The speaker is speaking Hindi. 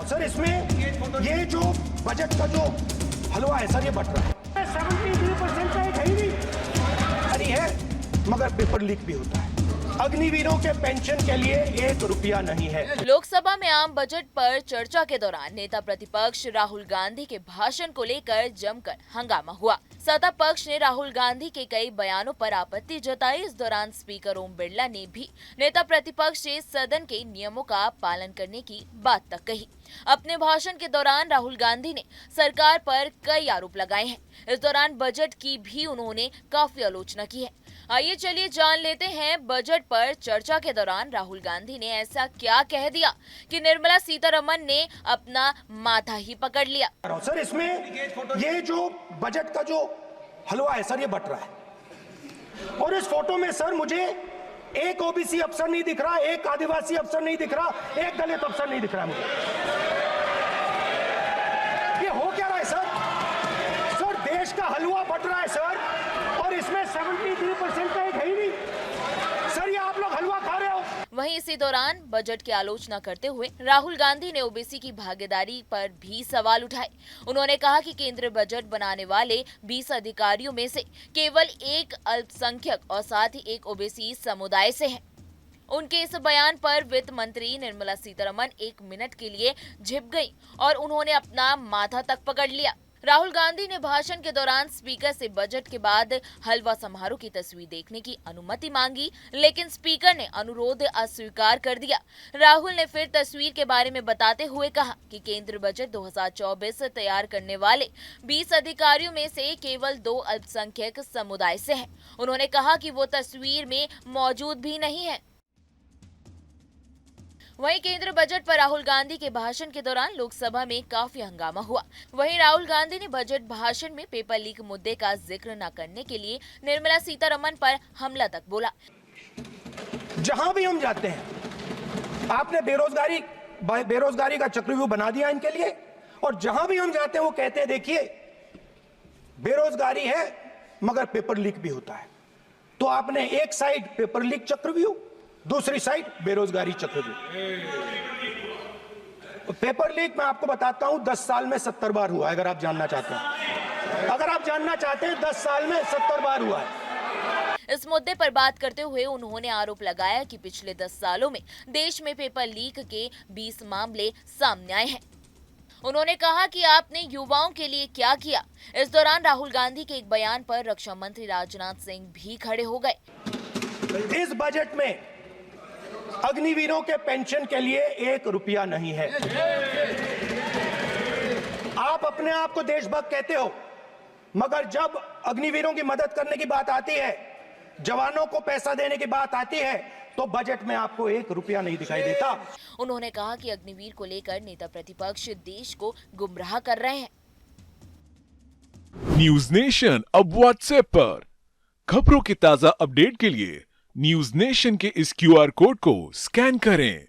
सर इसमें ये जो बजट का जो हलवा है सर ये बट रहा है 73% का एक है ही नहीं है, मगर पेपर लीक भी होता है। अग्निवीरों के पेंशन के लिए 1 रुपया नहीं है। लोकसभा में आम बजट पर चर्चा के दौरान नेता प्रतिपक्ष राहुल गांधी के भाषण को लेकर जमकर हंगामा हुआ। सत्ता पक्ष ने राहुल गांधी के कई बयानों पर आपत्ति जताई। इस दौरान स्पीकर ओम बिरला ने भी नेता प्रतिपक्ष से सदन के नियमों का पालन करने की बात तक कही। अपने भाषण के दौरान राहुल गांधी ने सरकार पर कई आरोप लगाए हैं। इस दौरान बजट की भी उन्होंने काफी आलोचना की है। आइए चलिए जान लेते हैं बजट पर चर्चा के दौरान राहुल गांधी ने ऐसा क्या कह दिया कि निर्मला सीतारमण ने अपना माथा ही पकड़ लिया। सर इसमें ये जो बजट का जो हलवा है सर ये बट रहा है, और इस फोटो में सर मुझे एक ओबीसी अफसर नहीं दिख रहा, एक आदिवासी अफसर नहीं दिख रहा, एक दलित अफसर नहीं दिख रहा मुझे। ये हो क्या रहा है सर? सर देश का हलवा बट रहा है सर, और इसमें 73% का एक है ही नहीं। सर ये आप लोग हलवा खा रहे हो। वहीं इसी दौरान बजट की आलोचना करते हुए राहुल गांधी ने ओबीसी की भागीदारी पर भी सवाल उठाए। उन्होंने कहा कि केंद्र बजट बनाने वाले 20 अधिकारियों में से केवल एक अल्पसंख्यक और साथ ही एक ओबीसी समुदाय से है। उनके इस बयान पर वित्त मंत्री निर्मला सीतारमण 1 मिनट के लिए झिप गई और उन्होंने अपना माथा तक पकड़ लिया। राहुल गांधी ने भाषण के दौरान स्पीकर से बजट के बाद हलवा समारोह की तस्वीर देखने की अनुमति मांगी, लेकिन स्पीकर ने अनुरोध अस्वीकार कर दिया। राहुल ने फिर तस्वीर के बारे में बताते हुए कहा कि केंद्र बजट 2024 तैयार करने वाले 20 अधिकारियों में से केवल 2 अल्पसंख्यक समुदाय से हैं। उन्होंने कहा कि वो तस्वीर में मौजूद भी नहीं है। वहीं केंद्र बजट पर राहुल गांधी के भाषण के दौरान लोकसभा में काफी हंगामा हुआ। वहीं राहुल गांधी ने बजट भाषण में पेपर लीक मुद्दे का जिक्र न करने के लिए निर्मला सीतारमण पर हमला तक बोला। जहां भी हम जाते हैं आपने बेरोजगारी का चक्रव्यूह बना दिया इनके लिए, और जहां भी हम जाते हैं वो कहते हैं देखिए बेरोजगारी है मगर पेपर लीक भी होता है। तो आपने एक साइड पेपर लीक चक्रव्यूह, दूसरी साइड बेरोजगारी चक्रव्यूह। पेपर लीक मैं आपको बताता हूं 10 साल में 70 बार हुआ है। अगर आप जानना चाहते हैं, 10 साल में 70 बार हुआ है। इस मुद्दे पर बात करते हुए उन्होंने आरोप लगाया कि पिछले 10 सालों में देश में पेपर लीक के 20 मामले सामने आए हैं। उन्होंने कहा कि आपने युवाओं के लिए क्या किया। इस दौरान राहुल गांधी के एक बयान पर रक्षा मंत्री राजनाथ सिंह भी खड़े हो गए। इस बजट में अग्निवीरों के पेंशन के लिए 1 रुपया नहीं है। आप अपने आप को देशभक्त कहते हो, मगर जब अग्निवीरों की मदद करने की बात आती है, जवानों को पैसा देने की बात आती है, तो बजट में आपको 1 रुपया नहीं दिखाई देता। उन्होंने कहा कि अग्निवीर को लेकर नेता प्रतिपक्ष देश को गुमराह कर रहे हैं। न्यूज नेशन अब व्हाट्सएप पर खबरों के ताजा अपडेट के लिए न्यूज नेशन के इस QR कोड को स्कैन करें।